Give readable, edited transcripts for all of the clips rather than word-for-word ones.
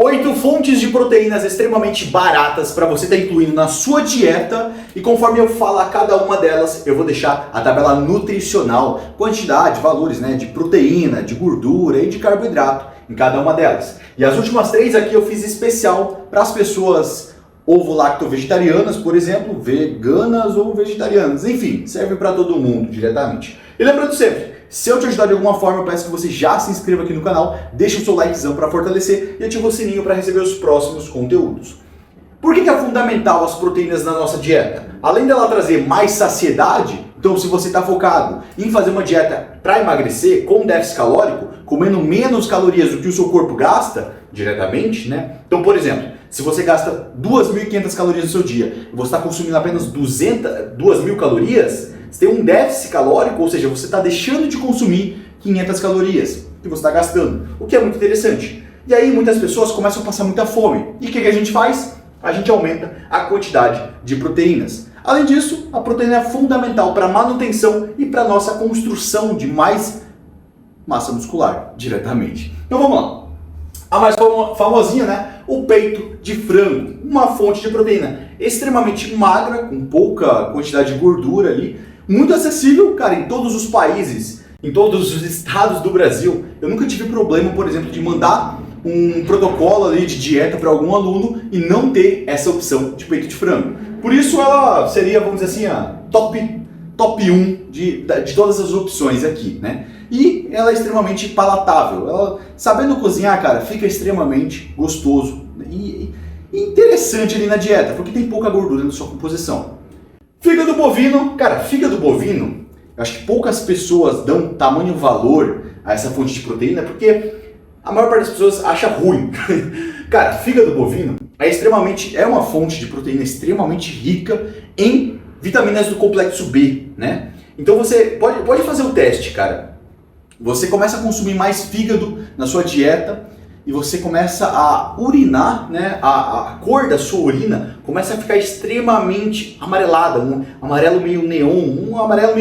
8 fontes de proteínas extremamente baratas para você estar incluindo na sua dieta, e conforme eu falar cada uma delas, eu vou deixar a tabela nutricional, quantidade, valores, né, de proteína, de gordura e de carboidrato em cada uma delas. E as últimas 3 aqui eu fiz especial para as pessoas ovo-lacto-vegetarianas, por exemplo, veganas ou vegetarianas, enfim, serve para todo mundo diretamente. E lembrando sempre, se eu te ajudar de alguma forma, eu peço que você já se inscreva aqui no canal, deixe o seu likezão para fortalecer e ative o sininho para receber os próximos conteúdos. Por que é fundamental as proteínas na nossa dieta? Além dela trazer mais saciedade, então se você está focado em fazer uma dieta para emagrecer com déficit calórico, comendo menos calorias do que o seu corpo gasta diretamente, né? Então, por exemplo, se você gasta 2.500 calorias no seu dia e você está consumindo apenas 2.000 calorias, você tem um déficit calórico, ou seja, você está deixando de consumir 500 calorias que você está gastando, o que é muito interessante. E aí muitas pessoas começam a passar muita fome. E o que a gente faz? A gente aumenta a quantidade de proteínas. Além disso, a proteína é fundamental para a manutenção e para a nossa construção de mais massa muscular diretamente. Então vamos lá. A mais famosinha, né? O peito de frango, uma fonte de proteína extremamente magra, com pouca quantidade de gordura ali, muito acessível, cara, em todos os países, em todos os estados do Brasil. Eu nunca tive problema, por exemplo, de mandar um protocolo ali de dieta para algum aluno e não ter essa opção de peito de frango. Por isso ela seria, vamos dizer assim, a top 1 de todas as opções aqui, né? E ela é extremamente palatável. Ela, sabendo cozinhar, cara, fica extremamente gostoso e interessante ali na dieta, porque tem pouca gordura na sua composição. Fígado bovino, cara, fígado bovino, eu acho que poucas pessoas dão tamanho valor a essa fonte de proteína, porque a maior parte das pessoas acha ruim. Cara, fígado bovino é uma fonte de proteína extremamente rica em vitaminas do complexo B, né? Então você pode fazer o teste, cara. Você começa a consumir mais fígado na sua dieta e você começa a urinar, né? A cor da sua urina começa a ficar extremamente amarelada, um amarelo meio neon, um amarelo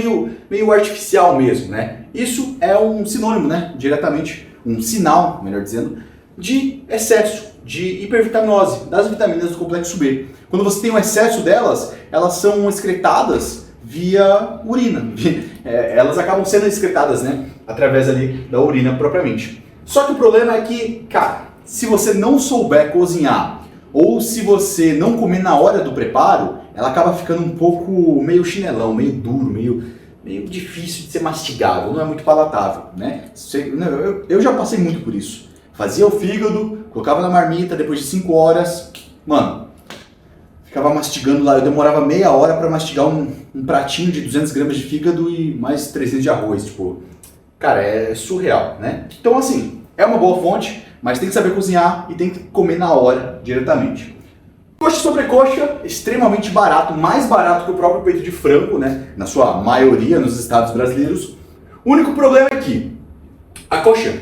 meio artificial mesmo, né? Isso é um sinônimo, né? Diretamente, um sinal, melhor dizendo, de excesso de hipervitaminose das vitaminas do complexo B. Quando você tem um excesso delas, elas são excretadas via urina. Elas acabam sendo excretadas, né? Através ali da urina propriamente. Só que o problema é que, cara, se você não souber cozinhar ou se você não comer na hora do preparo, ela acaba ficando um pouco meio chinelão, meio duro, meio difícil de ser mastigável, não é muito palatável, né? Eu já passei muito por isso. Fazia o fígado, colocava na marmita, depois de 5 horas, mano, ficava mastigando lá, eu demorava meia hora para mastigar um pratinho de 200 gramas de fígado e mais 300 de arroz, tipo... Cara, é surreal, né? Então, assim, é uma boa fonte, mas tem que saber cozinhar e tem que comer na hora, diretamente. Coxa sobre coxa, extremamente barato, mais barato que o próprio peito de frango, né? Na sua maioria, nos estados brasileiros. O único problema é que a coxa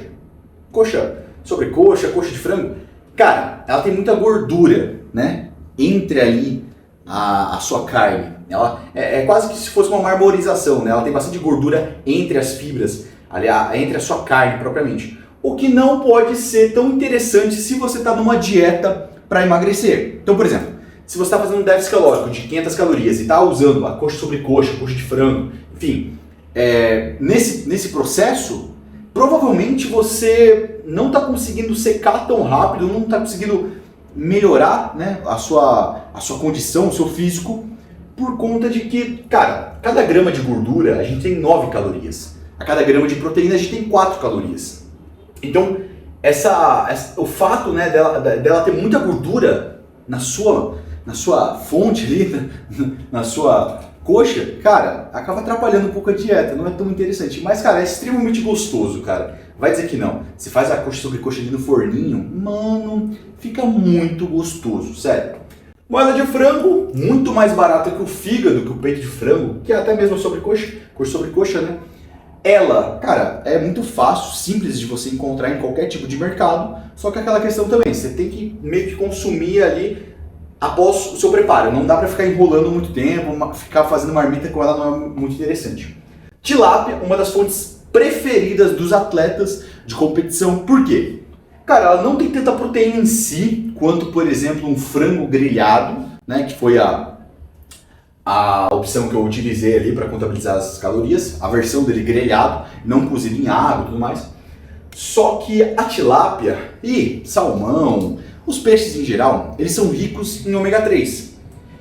sobre coxa de frango, cara, ela tem muita gordura, né? Entre ali a sua carne. Ela é quase que se fosse uma marmorização, né? Ela tem bastante gordura entre as fibras, aliás, entre a sua carne propriamente. O que não pode ser tão interessante se você está numa dieta para emagrecer. Então, por exemplo, se você está fazendo um déficit calórico de 500 calorias e está usando a coxa sobre coxa de frango, enfim, nesse processo, provavelmente você não está conseguindo secar tão rápido, não está conseguindo melhorar, né, a sua condição, o seu físico, por conta de que, cara, cada grama de gordura a gente tem 9 calorias. A cada grama de proteína a gente tem 4 calorias. Então, o fato, né, dela ter muita gordura na sua fonte ali, na sua coxa, cara, acaba atrapalhando um pouco a dieta, não é tão interessante. Mas, cara, é extremamente gostoso, cara. Vai dizer que não. Se faz a coxa sobre coxa ali no forninho, mano, fica muito gostoso, sério. Moela de frango, muito mais barata que o fígado, que o peito de frango, que é até mesmo sobre coxa sobre coxa, né? Ela, cara, é muito fácil, simples de você encontrar em qualquer tipo de mercado, só que aquela questão também, você tem que meio que consumir ali após o seu preparo. Não dá pra ficar enrolando muito tempo, ficar fazendo marmita com ela não é muito interessante. Tilápia, uma das fontes preferidas dos atletas de competição. Por quê? Cara, ela não tem tanta proteína em si quanto, por exemplo, um frango grelhado, né, que foi a opção que eu utilizei ali para contabilizar as calorias, a versão dele grelhado, não cozido em água e tudo mais. Só que a tilápia e salmão, os peixes em geral, eles são ricos em ômega 3.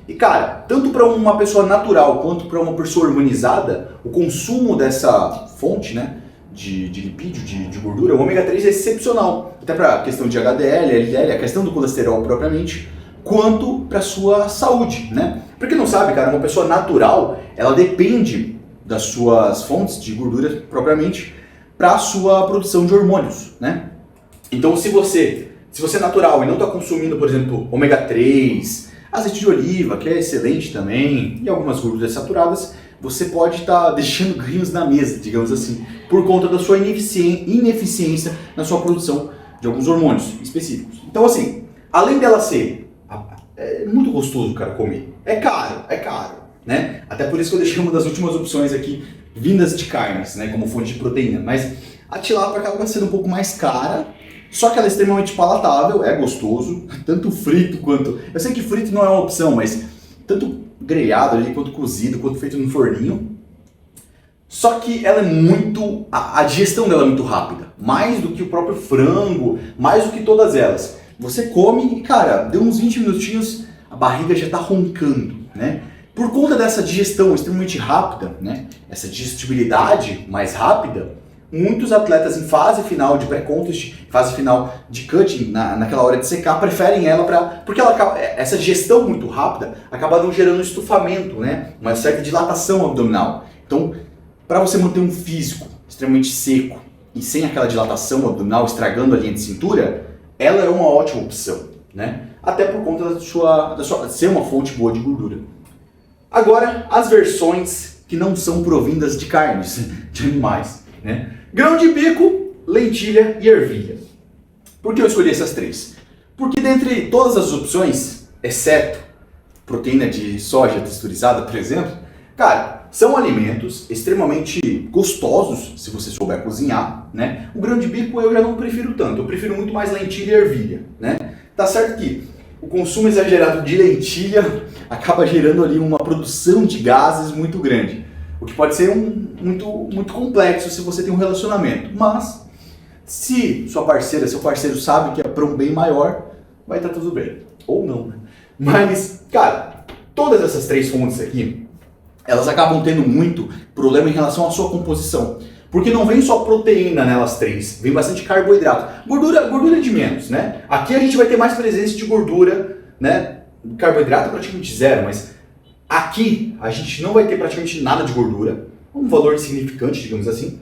E cara, tanto para uma pessoa natural quanto para uma pessoa hormonizada, o consumo dessa fonte, né, de lipídio, de gordura, o ômega 3 é excepcional. Até para a questão de HDL, LDL, a questão do colesterol propriamente, quanto para sua saúde, né? Pra quem não sabe, cara, uma pessoa natural, ela depende das suas fontes de gordura propriamente para a sua produção de hormônios, né? Então, se você é natural e não está consumindo, por exemplo, ômega 3, azeite de oliva, que é excelente também, e algumas gorduras saturadas, você pode estar deixando ganhos na mesa, digamos assim, por conta da sua ineficiência na sua produção de alguns hormônios específicos. Então, assim, além dela ser muito gostoso, cara, comer, é caro, né? Até por isso que eu deixei uma das últimas opções aqui, vindas de carnes, né, como fonte de proteína, mas a tilápia acaba sendo um pouco mais cara, só que ela é extremamente palatável, é gostoso, tanto frito quanto... Eu sei que frito não é uma opção, mas tanto grelhado ali, quanto cozido, quanto feito no forninho. Só que ela é muito... A digestão dela é muito rápida, mais do que o próprio frango, mais do que todas elas. Você come e, cara, deu uns 20 minutinhos, a barriga já tá roncando, né? Por conta dessa digestão extremamente rápida, né? Essa digestibilidade mais rápida, muitos atletas em fase final de pré-contest, fase final de cutting, naquela hora de secar, preferem ela porque essa digestão muito rápida acaba não gerando estufamento, né? Uma certa dilatação abdominal. Então, para você manter um físico extremamente seco e sem aquela dilatação abdominal estragando a linha de cintura, ela é uma ótima opção, né? Até por conta da sua ser uma fonte boa de gordura. Agora, as versões que não são provindas de carnes, de animais, né? Grão de bico, lentilha e ervilha. Por que eu escolhi essas três? Porque dentre todas as opções, exceto proteína de soja texturizada, por exemplo, cara, são alimentos extremamente gostosos, se você souber cozinhar, né? O grão de bico eu já não prefiro tanto, eu prefiro muito mais lentilha e ervilha, né? Tá certo que o consumo exagerado de lentilha acaba gerando ali uma produção de gases muito grande, o que pode ser muito complexo se você tem um relacionamento, mas se sua parceira, seu parceiro sabe que é para um bem maior, vai estar tudo bem, ou não, né? Mas, cara, todas essas três fontes aqui, elas acabam tendo muito problema em relação à sua composição. Porque não vem só proteína nelas três, vem bastante carboidrato. Gordura de menos, né? Aqui a gente vai ter mais presença de gordura, né? Carboidrato praticamente zero, mas aqui a gente não vai ter praticamente nada de gordura. Um valor insignificante, digamos assim.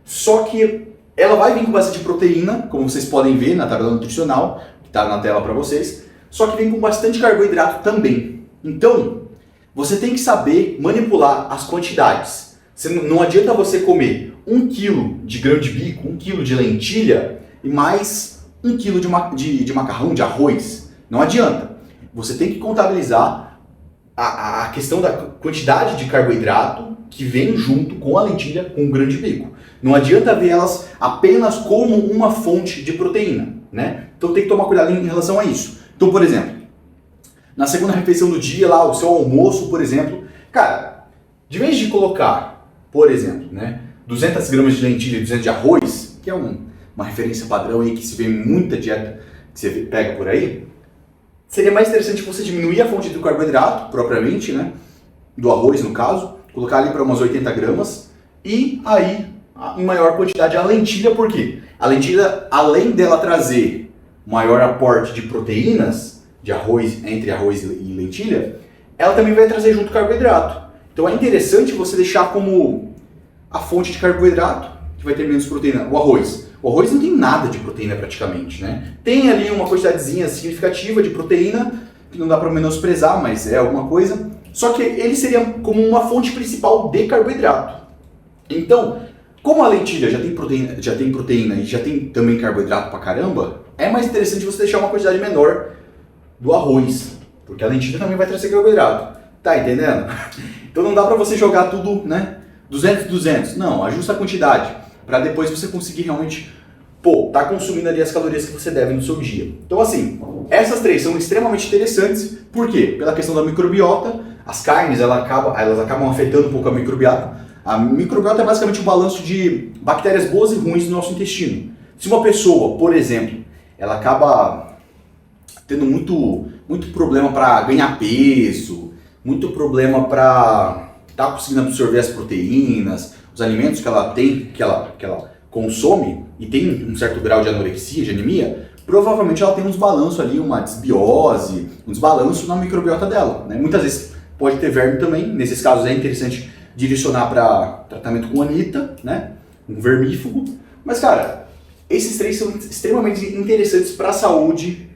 Só que ela vai vir com bastante proteína, como vocês podem ver na tabela nutricional, que está na tela para vocês. Só que vem com bastante carboidrato também. Então, você tem que saber manipular as quantidades. Não adianta você comer 1 kg de grão de bico, 1 kg de lentilha e mais 1 kg de macarrão, de arroz. Não adianta. Você tem que contabilizar a questão da quantidade de carboidrato que vem junto com a lentilha, com o grão de bico. Não adianta ver elas apenas como uma fonte de proteína, né? Então tem que tomar cuidado em relação a isso. Então, por exemplo, na segunda refeição do dia, lá, o seu almoço, por exemplo, cara, de vez de colocar, por exemplo, né, 200 gramas de lentilha e 200 de arroz, que é uma referência padrão aí que se vê em muita dieta que você pega por aí, seria mais interessante você diminuir a fonte do carboidrato, propriamente, né, do arroz no caso, colocar ali para umas 80 gramas e aí, em maior quantidade, a lentilha, por quê? A lentilha, além dela trazer maior aporte de proteínas, de arroz, entre arroz e lentilha, ela também vai trazer junto carboidrato. Então é interessante você deixar como a fonte de carboidrato, que vai ter menos proteína, o arroz. O arroz não tem nada de proteína praticamente, né? Tem ali uma quantidadezinha significativa de proteína, que não dá para menosprezar, mas é alguma coisa. Só que ele seria como uma fonte principal de carboidrato. Então, como a lentilha já tem proteína e já tem também carboidrato pra caramba, é mais interessante você deixar uma quantidade menor do arroz, porque a lentilha também vai trazer carboidrato. Tá entendendo? Então não dá pra você jogar tudo, né? 200. Não, ajusta a quantidade, para depois você conseguir realmente pô, tá consumindo ali as calorias que você deve no seu dia. Então assim, essas três são extremamente interessantes, por quê? Pela questão da microbiota, as carnes elas acabam afetando um pouco a microbiota. A microbiota é basicamente o balanço de bactérias boas e ruins no nosso intestino. Se uma pessoa, por exemplo, ela acaba tendo muito problema para ganhar peso, muito problema para estar conseguindo absorver as proteínas, os alimentos que ela tem, que ela consome, e tem um certo grau de anorexia, de anemia, provavelmente ela tem um desbalanço ali, uma desbiose, um desbalanço na microbiota dela, né? Muitas vezes pode ter verme também, nesses casos é interessante direcionar para tratamento com anita, né? Um vermífugo. Mas, cara, esses três são extremamente interessantes para a saúde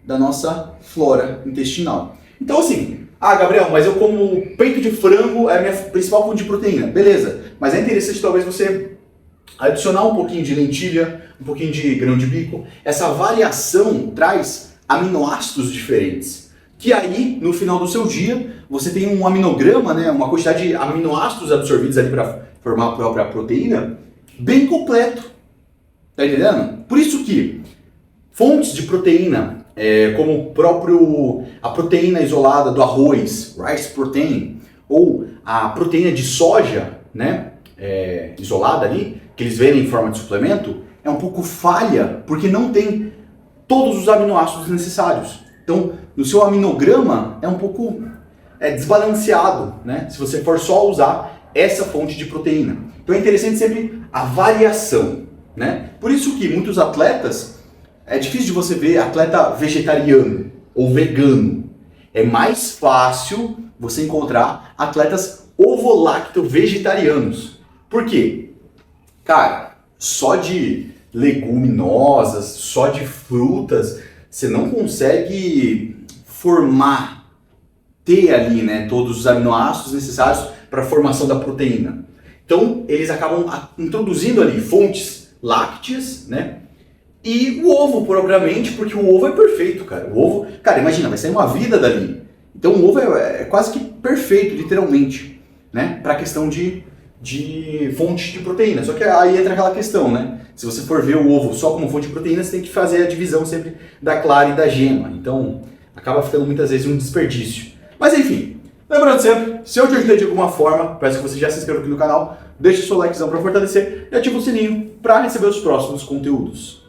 da nossa flora intestinal. Então, assim, Gabriel, mas eu como peito de frango, é a minha principal fonte de proteína. Beleza, mas é interessante talvez você adicionar um pouquinho de lentilha, um pouquinho de grão de bico. Essa variação traz aminoácidos diferentes, que aí, no final do seu dia, você tem um aminograma, né, uma quantidade de aminoácidos absorvidos ali para formar a própria proteína, bem completo. Tá entendendo? Por isso que fontes de proteína, como a proteína isolada do arroz, rice protein, ou a proteína de soja, né, isolada ali, que eles vendem em forma de suplemento, é um pouco falha, porque não tem todos os aminoácidos necessários. Então, no seu aminograma é um pouco desbalanceado, né? Se você for só usar essa fonte de proteína. Então é interessante sempre a variação, né? Por isso que muitos atletas, é difícil de você ver atleta vegetariano ou vegano. É mais fácil você encontrar atletas ovo-lacto-vegetarianos. Por quê? Cara, só de leguminosas, só de frutas, você não consegue ter ali, né, todos os aminoácidos necessários para a formação da proteína. Então, eles acabam introduzindo ali fontes lácteas, né, e o ovo propriamente, porque o ovo é perfeito, cara. O ovo, cara, imagina, vai sair uma vida dali. Então, o ovo é quase que perfeito, literalmente, né, para a questão de fonte de proteína. Só que aí entra aquela questão, né? Se você for ver o ovo só como fonte de proteína, você tem que fazer a divisão sempre da clara e da gema. Então, acaba ficando muitas vezes um desperdício. Mas enfim, lembrando sempre, se eu te ajudei de alguma forma, peço que você já se inscreva aqui no canal, deixe seu likezão para fortalecer e ative o sininho para receber os próximos conteúdos.